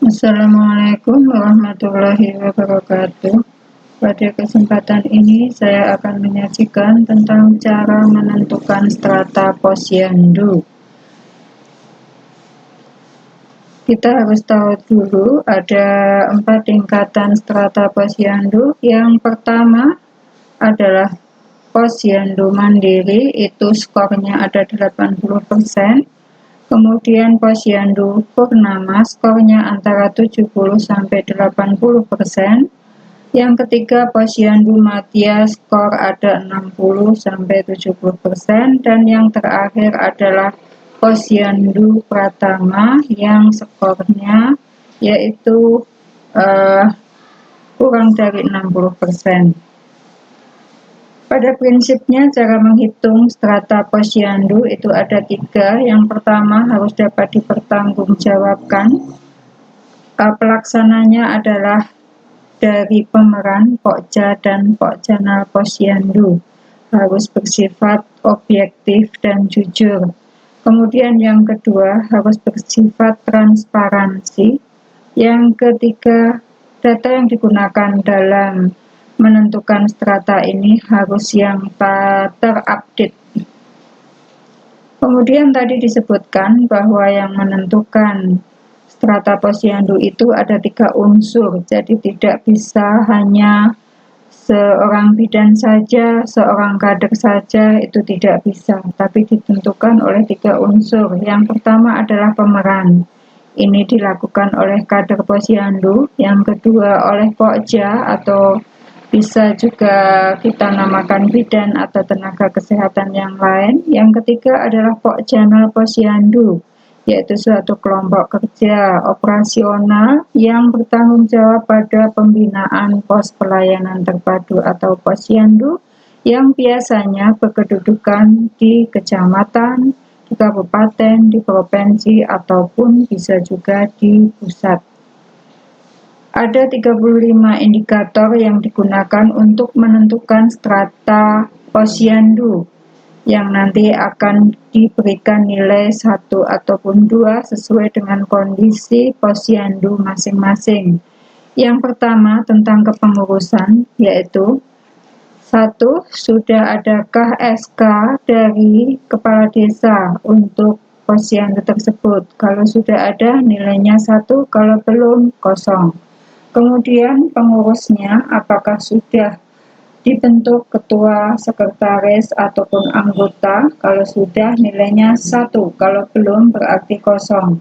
Assalamualaikum warahmatullahi wabarakatuh. Pada kesempatan ini saya akan menyajikan tentang cara menentukan strata posyandu. Kita harus tahu dulu ada 4 tingkatan strata posyandu. Yang pertama adalah posyandu mandiri, itu skornya ada 80%. Kemudian posyandu purnama skornya antara 70-80%. Yang ketiga posyandu madya skor ada 60-70%. Dan yang terakhir adalah posyandu pratama yang skornya yaitu kurang dari 60%. Pada prinsipnya cara menghitung strata posyandu itu ada 3. Yang pertama harus dapat dipertanggungjawabkan. Pelaksananya adalah dari pemeran, pokja dan pokjanal posyandu. Harus bersifat objektif dan jujur. Kemudian yang kedua harus bersifat transparansi. Yang ketiga, data yang digunakan dalam menentukan strata ini harus yang terupdate. Kemudian tadi disebutkan bahwa yang menentukan strata posyandu itu ada 3 unsur, jadi tidak bisa hanya seorang bidan saja, seorang kader saja, itu tidak bisa, tapi ditentukan oleh 3 unsur. Yang pertama adalah pemeran. Ini dilakukan oleh kader posyandu. Yang kedua oleh pokja atau bisa juga kita namakan bidan atau tenaga kesehatan yang lain. Yang ketiga adalah pokjanal posyandu, yaitu suatu kelompok kerja operasional yang bertanggung jawab pada pembinaan pos pelayanan terpadu atau posyandu yang biasanya berkedudukan di kecamatan, di kabupaten, di provinsi, ataupun bisa juga di pusat. Ada 35 indikator yang digunakan untuk menentukan strata posyandu yang nanti akan diberikan nilai 1 ataupun 2 sesuai dengan kondisi posyandu masing-masing. Yang pertama tentang kepengurusan, yaitu 1. Sudah adakah SK dari kepala desa untuk posyandu tersebut? Kalau sudah ada, nilainya 1, kalau belum, 0. Kemudian pengurusnya apakah sudah dibentuk ketua, sekretaris, ataupun anggota? Kalau sudah, nilainya 1, kalau belum berarti 0.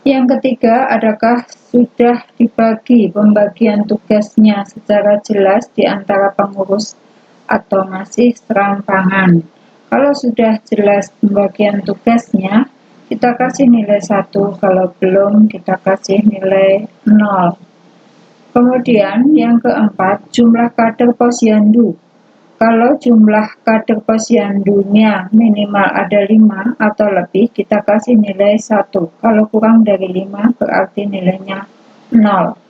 Yang ketiga, adakah sudah dibagi pembagian tugasnya secara jelas di antara pengurus atau masih serampangan? Kalau sudah jelas pembagian tugasnya, kita kasih nilai 1, kalau belum kita kasih nilai 0. Kemudian yang keempat, jumlah kader posyandu. Kalau jumlah kader posyandunya minimal ada 5 atau lebih, kita kasih nilai 1. Kalau kurang dari 5 berarti nilainya 0.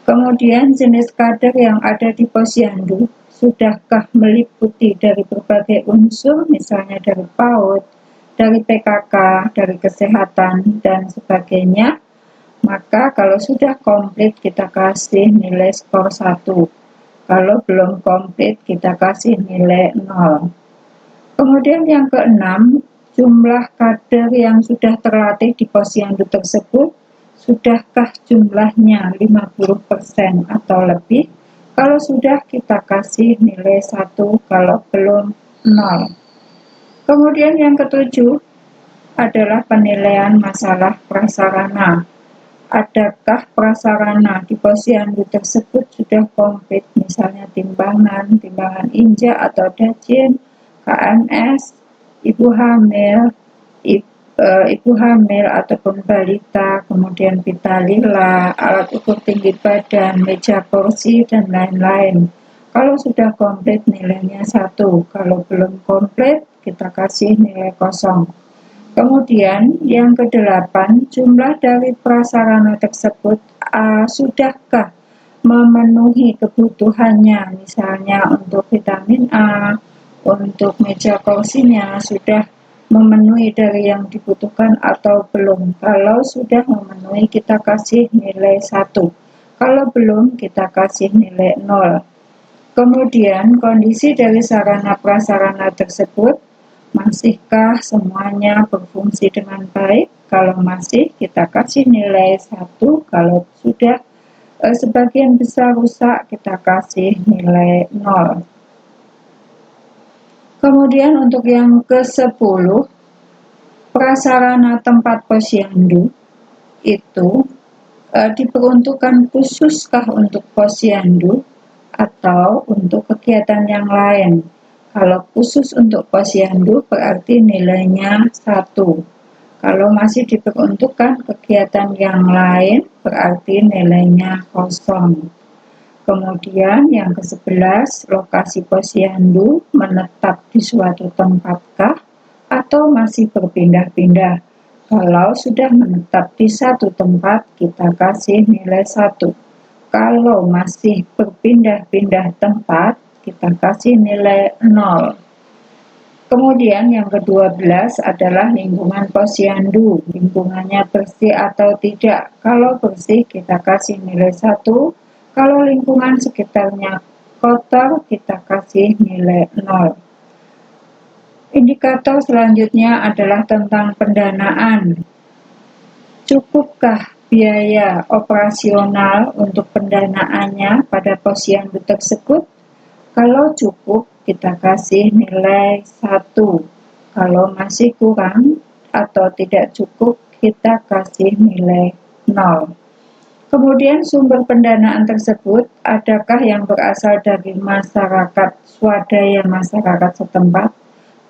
Kemudian jenis kader yang ada di posyandu, sudahkah meliputi dari berbagai unsur, misalnya dari PAUD, dari PKK, dari kesehatan, dan sebagainya. Maka kalau sudah komplit kita kasih nilai skor 1. Kalau belum komplit kita kasih nilai 0. Kemudian yang keenam, jumlah kader yang sudah terlatih di posyandu tersebut, sudahkah jumlahnya 50% atau lebih? Kalau sudah kita kasih nilai 1, kalau belum 0. Kemudian yang ketujuh adalah penilaian masalah prasarana. Adakah prasarana di posyandu tersebut sudah komplit, misalnya timbangan injak atau dajin, KMS, ibu hamil ataupun balita, kemudian pita lila, alat ukur tinggi badan, meja kursi, dan lain-lain. Kalau sudah komplit nilainya 1, kalau belum komplit kita kasih nilai 0. Kemudian yang ke-8, jumlah dari prasarana tersebut sudahkah memenuhi kebutuhannya, misalnya untuk vitamin A, untuk meja kursinya sudah memenuhi dari yang dibutuhkan atau belum. Kalau sudah memenuhi, kita kasih nilai 1. Kalau belum, kita kasih nilai 0. Kemudian, kondisi dari sarana-prasarana tersebut, masihkah semuanya berfungsi dengan baik? Kalau masih, kita kasih nilai 1. Kalau sudah sebagian besar rusak, kita kasih nilai 0. Kemudian untuk yang ke-10, prasarana tempat posyandu itu diperuntukkan khususkah untuk posyandu atau untuk kegiatan yang lain. Kalau khusus untuk posyandu berarti nilainya 1. Kalau masih diperuntukkan kegiatan yang lain berarti nilainya 0. Kemudian yang ke-11, lokasi posyandu menetap di suatu tempatkah atau masih berpindah-pindah? Kalau sudah menetap di satu tempat, kita kasih nilai 1. Kalau masih berpindah-pindah tempat, kita kasih nilai 0. Kemudian yang ke-12 adalah lingkungan posyandu. Lingkungannya bersih atau tidak? Kalau bersih, kita kasih nilai 1. Kalau lingkungan sekitarnya kotor, kita kasih nilai 0. Indikator selanjutnya adalah tentang pendanaan. Cukupkah biaya operasional untuk pendanaannya pada posyandu tersebut? Kalau cukup, kita kasih nilai 1. Kalau masih kurang atau tidak cukup, kita kasih nilai 0. Kemudian sumber pendanaan tersebut adakah yang berasal dari masyarakat swadaya masyarakat setempat?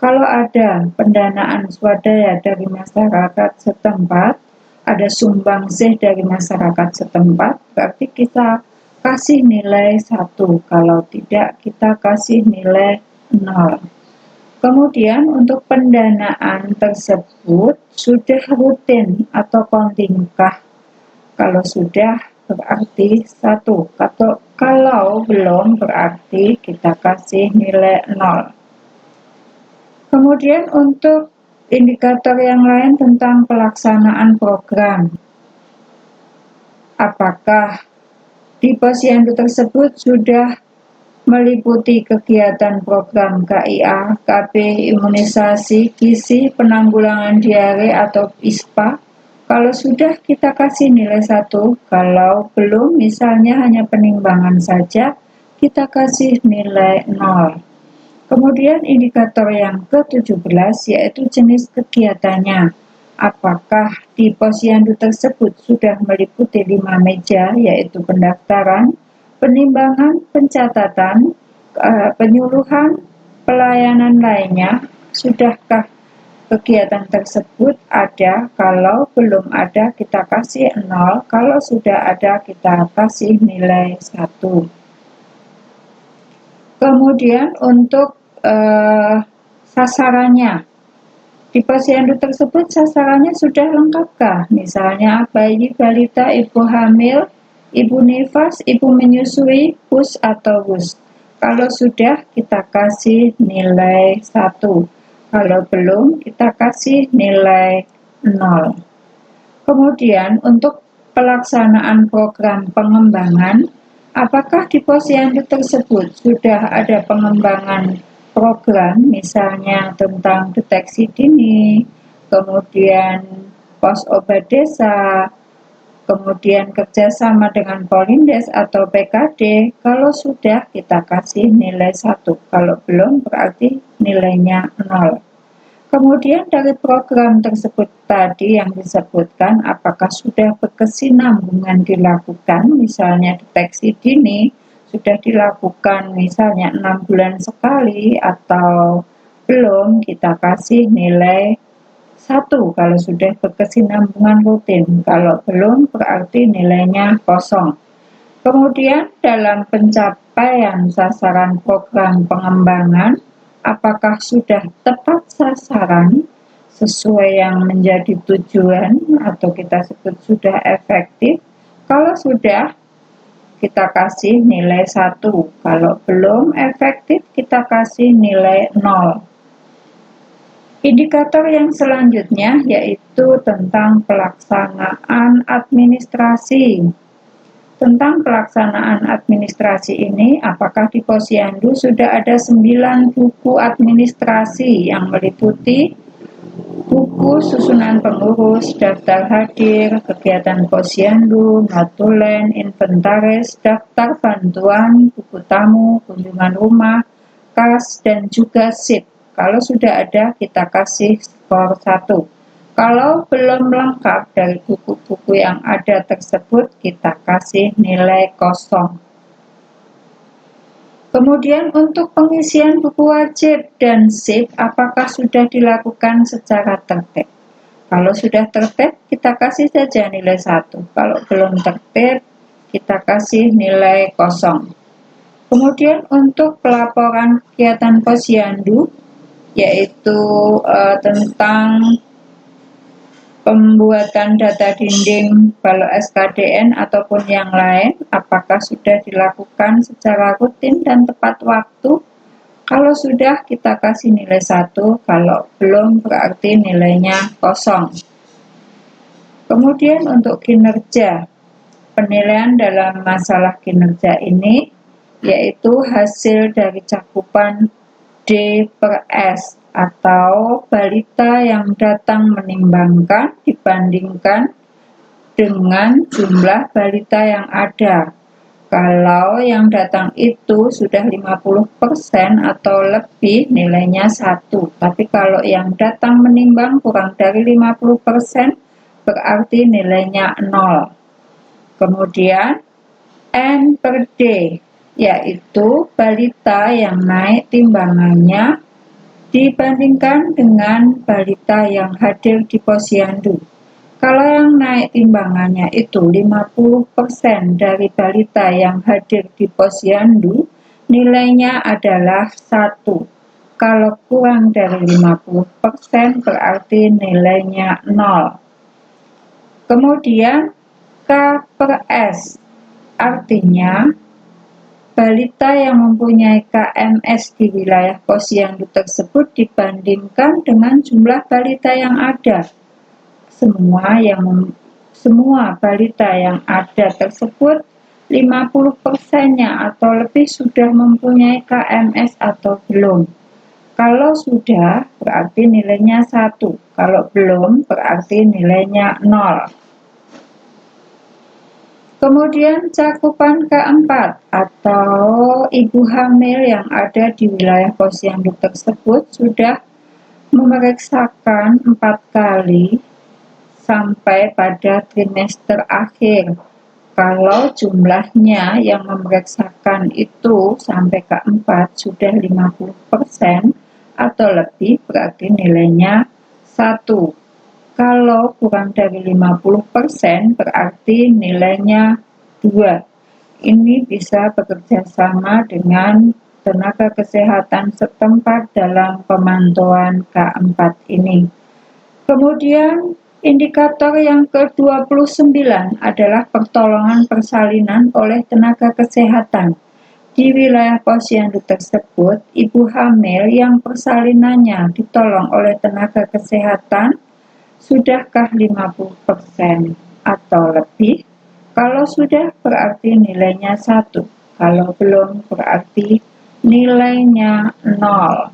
Kalau ada pendanaan swadaya dari masyarakat setempat, ada sumbangsih dari masyarakat setempat, berarti kita kasih nilai 1. Kalau tidak, kita kasih nilai 0. Kemudian untuk pendanaan tersebut sudah rutin atau kontinkah? Kalau sudah berarti 1. Kalau belum berarti kita kasih nilai 0. Kemudian untuk indikator yang lain tentang pelaksanaan program. Apakah di posyandu tersebut sudah meliputi kegiatan program KIA, KB, imunisasi, gizi, penanggulangan diare atau ISPA? Kalau sudah, kita kasih nilai 1. Kalau belum, misalnya hanya penimbangan saja, kita kasih nilai 0. Kemudian indikator yang ke-17 yaitu jenis kegiatannya. Apakah di posyandu tersebut sudah meliputi 5 meja, yaitu pendaftaran, penimbangan, pencatatan, penyuluhan, pelayanan lainnya? Sudahkah kegiatan tersebut ada? Kalau belum ada, kita kasih 0. Kalau sudah ada, kita kasih nilai 1. Kemudian untuk sasarannya, di posyandu tersebut sasarannya sudah lengkapkah? Misalnya bayi, balita, ibu hamil, ibu nifas, ibu menyusui, pus atau wus. Kalau sudah, kita kasih nilai 1. Kalau belum, kita kasih nilai 0. Kemudian untuk pelaksanaan program pengembangan, apakah di posyandu tersebut sudah ada pengembangan program, misalnya tentang deteksi dini, kemudian pos obat desa, kemudian kerjasama dengan Polindes atau PKD? Kalau sudah, kita kasih nilai 1. Kalau belum, berarti nilainya 0. Kemudian dari program tersebut tadi yang disebutkan, apakah sudah berkesinambungan dilakukan, misalnya deteksi dini, sudah dilakukan misalnya 6 bulan sekali atau belum, kita kasih nilai 1 kalau sudah berkesinambungan rutin. Kalau belum berarti nilainya 0. Kemudian dalam pencapaian sasaran program pengembangan, apakah sudah tepat sasaran sesuai yang menjadi tujuan atau kita sebut sudah efektif? Kalau sudah, kita kasih nilai 1. Kalau belum efektif, kita kasih nilai 0. Indikator yang selanjutnya yaitu tentang pelaksanaan administrasi. Tentang pelaksanaan administrasi ini, apakah di Posyandu sudah ada 9 buku administrasi yang meliputi buku susunan pengurus, daftar hadir, kegiatan Posyandu, notulen, inventaris, daftar bantuan, buku tamu, kunjungan rumah, kas, dan juga SIP. Kalau sudah ada, kita kasih skor 1. Kalau belum lengkap dari buku-buku yang ada tersebut, kita kasih nilai 0. Kemudian untuk pengisian buku wajib dan SIP, apakah sudah dilakukan secara tertib? Kalau sudah tertib, kita kasih saja nilai 1. Kalau belum tertib, kita kasih nilai 0. Kemudian untuk pelaporan kegiatan Posyandu, yaitu tentang pembuatan data dinding balok SKDN ataupun yang lain, apakah sudah dilakukan secara rutin dan tepat waktu? Kalau sudah, kita kasih nilai 1, kalau belum berarti nilainya 0. Kemudian untuk kinerja, penilaian dalam masalah kinerja ini yaitu hasil dari cakupan D per S atau balita yang datang menimbangkan dibandingkan dengan jumlah balita yang ada. Kalau yang datang itu sudah 50% atau lebih, nilainya 1. Tapi kalau yang datang menimbang kurang dari 50%, berarti nilainya 0. Kemudian N per D, yaitu balita yang naik timbangannya dibandingkan dengan balita yang hadir di Posyandu. Kalau yang naik timbangannya itu 50% dari balita yang hadir di Posyandu, nilainya adalah 1. Kalau kurang dari 50% berarti nilainya 0. Kemudian K per S, artinya balita yang mempunyai KMS di wilayah Posyandu tersebut dibandingkan dengan jumlah balita yang ada. Semua balita yang ada tersebut 50%-nya atau lebih sudah mempunyai KMS atau belum. Kalau sudah, berarti nilainya 1. Kalau belum, berarti nilainya 0. Kemudian cakupan keempat atau ibu hamil yang ada di wilayah Posyandu tersebut sudah memeriksakan 4 kali sampai pada trimester akhir. Kalau jumlahnya yang memeriksakan itu sampai ke-4 sudah 50% atau lebih, berarti nilainya 1. Kalau kurang dari 50% berarti nilainya 2. Ini bisa bekerja sama dengan tenaga kesehatan setempat dalam pemantauan K4 ini. Kemudian indikator yang ke-29 adalah pertolongan persalinan oleh tenaga kesehatan. Di wilayah Posyandu tersebut, ibu hamil yang persalinannya ditolong oleh tenaga kesehatan sudahkah 50% atau lebih? Kalau sudah berarti nilainya 1. Kalau belum berarti nilainya 0.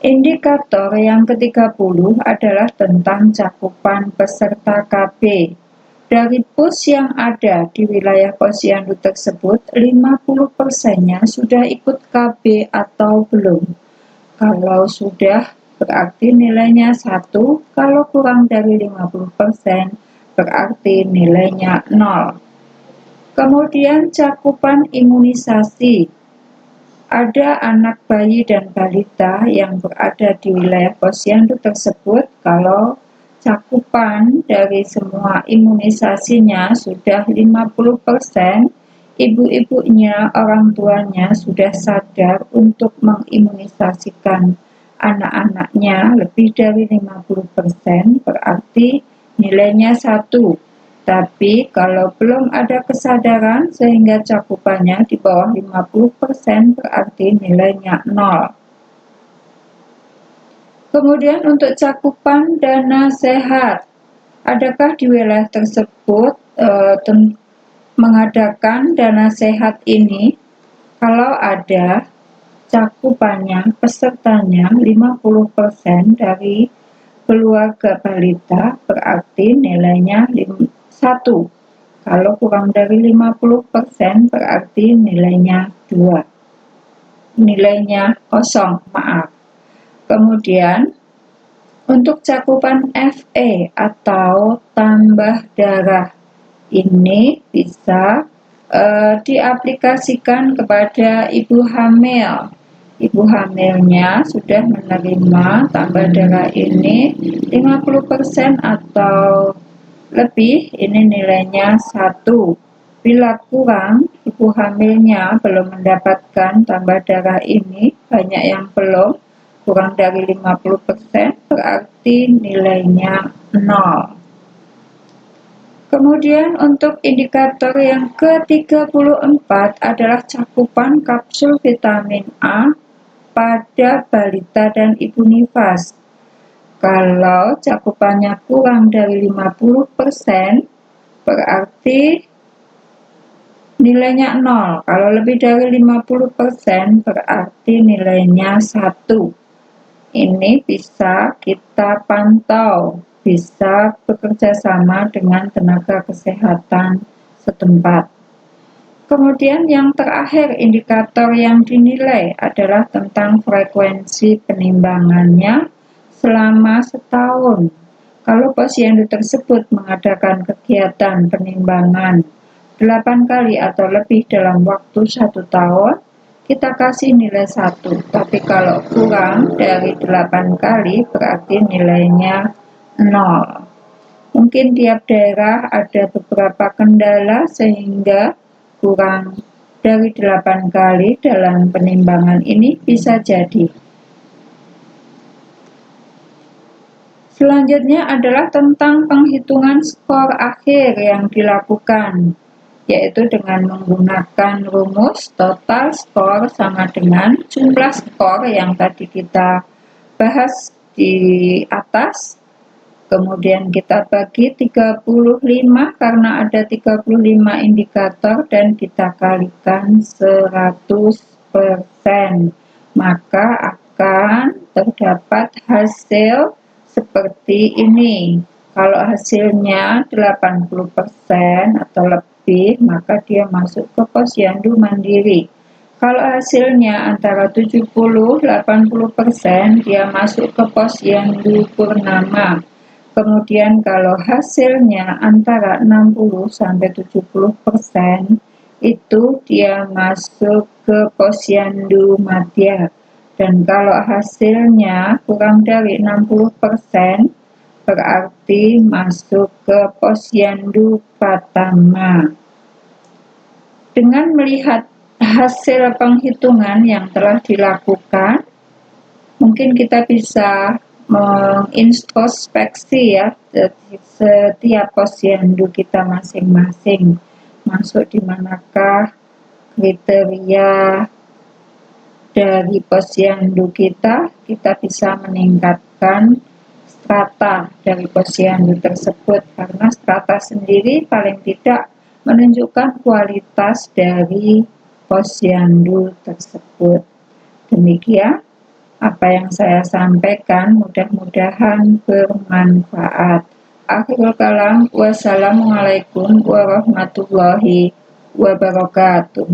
Indikator yang ke-30 adalah tentang cakupan peserta KB. Dari pos yang ada di wilayah Posyandu tersebut, 50%-nya sudah ikut KB atau belum? Kalau sudah, berarti nilainya 1. Kalau kurang dari 50%, berarti nilainya 0. Kemudian cakupan imunisasi. Ada anak bayi dan balita yang berada di wilayah Posyandu tersebut. Kalau cakupan dari semua imunisasinya sudah 50%, ibu-ibunya, orang tuanya sudah sadar untuk mengimunisasikan anak-anaknya lebih dari 50%, berarti nilainya 1. Tapi kalau belum ada kesadaran sehingga cakupannya di bawah 50%, berarti nilainya 0. Kemudian untuk cakupan dana sehat, adakah di wilayah tersebut mengadakan dana sehat ini? Kalau ada, cakupannya pesertanya 50% dari keluarga balita, berarti nilainya 1. Kalau kurang dari 50% berarti nilainya 2. Nilainya kosong, maaf. Kemudian untuk cakupan FE atau tambah darah ini bisa diaplikasikan kepada ibu hamil. Ibu hamilnya sudah menerima tambah darah ini 50% atau lebih, ini nilainya 1. Bila kurang, ibu hamilnya belum mendapatkan tambah darah ini, banyak yang belum, kurang dari 50%, berarti nilainya 0. Kemudian untuk indikator yang ke-34 adalah cakupan kapsul vitamin A pada balita dan ibu nifas. Kalau cakupannya kurang dari 50%, berarti nilainya 0. Kalau lebih dari 50%, berarti nilainya 1. Ini bisa kita pantau, bisa bekerja sama dengan tenaga kesehatan setempat. Kemudian yang terakhir, indikator yang dinilai adalah tentang frekuensi penimbangannya selama setahun. Kalau posyandu tersebut mengadakan kegiatan penimbangan 8 kali atau lebih dalam waktu 1 tahun, kita kasih nilai 1. Tapi kalau kurang dari 8 kali berarti nilainya 0. Mungkin tiap daerah ada beberapa kendala sehingga kurang dari 8 kali dalam penimbangan ini bisa jadi. Selanjutnya adalah tentang penghitungan skor akhir yang dilakukan, yaitu dengan menggunakan rumus total skor sama dengan jumlah skor yang tadi kita bahas di atas. Kemudian kita bagi 35 karena ada 35 indikator dan kita kalikan 100%. Maka akan terdapat hasil seperti ini. Kalau hasilnya 80% atau lebih, maka dia masuk ke posyandu mandiri. Kalau hasilnya antara 70-80%, dia masuk ke posyandu purnama. Kemudian kalau hasilnya antara 60-70%, itu dia masuk ke posyandu madya. Dan kalau hasilnya kurang dari 60%, berarti masuk ke posyandu pratama. Dengan melihat hasil penghitungan yang telah dilakukan, mungkin kita bisa mengintrospeksi ya setiap posyandu kita masing-masing, masuk di manakah kriteria dari posyandu kita bisa meningkatkan strata dari posyandu tersebut, karena strata sendiri paling tidak menunjukkan kualitas dari posyandu tersebut. Demikian apa yang saya sampaikan, mudah-mudahan bermanfaat. Akhirul kalam, wassalamualaikum warahmatullahi wabarakatuh.